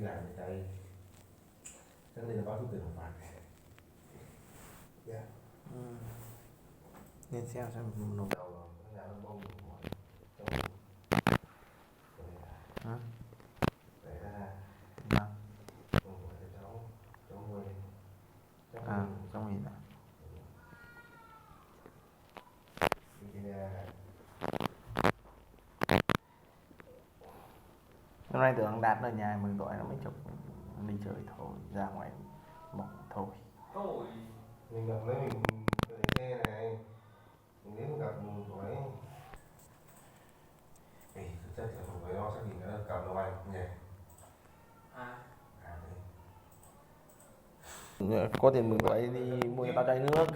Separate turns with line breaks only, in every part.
đi làm người Tây, chắc nên là báo số tiền nộp phạt. Dạ.
Nên xem nộp.
Đầu rồi, nó làm nó bông rồi.
Hả?
Để ra.
Dạ.
Bông rồi cho cháu mua đi.
À, trong mình ạ. Hôm nay tưởng Đạt ở nhà mừng tuổi nó mới chụp đi chơi thôi, ra ngoài mọc thôi.
Mình gặp lấy mình lấy xe này, mình đến gặp mừng tuổi. Ê, thực chất là mừng tuổi nó xác định nó cầm đâu anh nhỉ?
Có tiền mừng tuổi đi mua cho tao chai nước.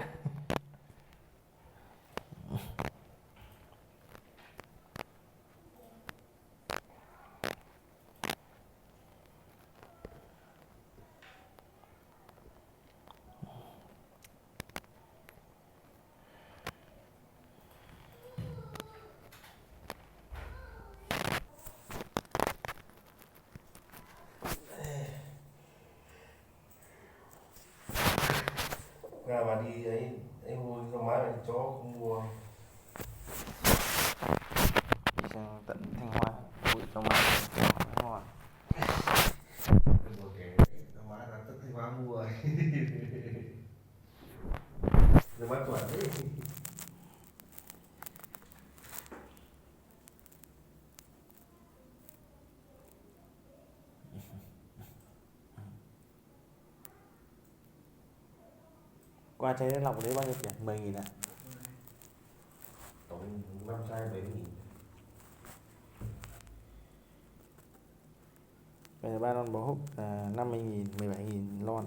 Ra mà đi ấy mua cho má này chó không mua.
Đi sang tận Thanh Hóa gửi cho má ngon.
Đừng có kể cho má là tức Thanh Hóa mua rồi. Rồi má chuẩn đấy.
Qua chai nước lọc đấy bao nhiêu tiền? 10.000 ạ?
Tổng 5 chai 70.000.
Bây giờ 3 lon bò húc là 50.000, 17.000 lon.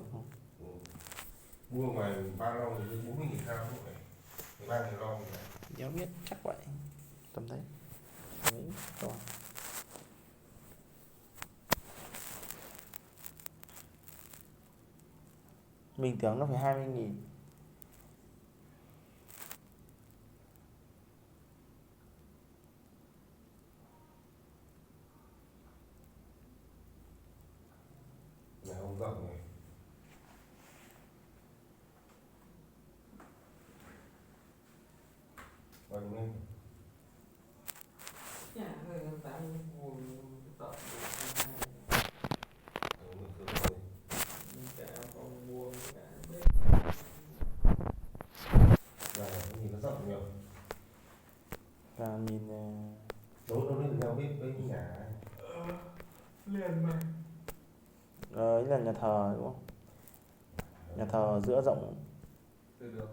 Mua ngoài 3 lon thì 40.000 sao không phải 13.000 lon rồi.
Nhớ biết chắc vậy. Tầm đấy. Đấy, rồi. Mình tưởng nó phải 20.000.
Nhà ông rộng này. Bao nhiêu mét?
Nhà người ta buồn tập cả phòng buồn cả bếp.
Là nhìn nó rộng nhiều.
Và nhìn
Đâu đến nhau biết với nhà ấy.
Liền mà.
ấy là nhà thờ đúng không? Nhà thờ giữa rộng.
Từ được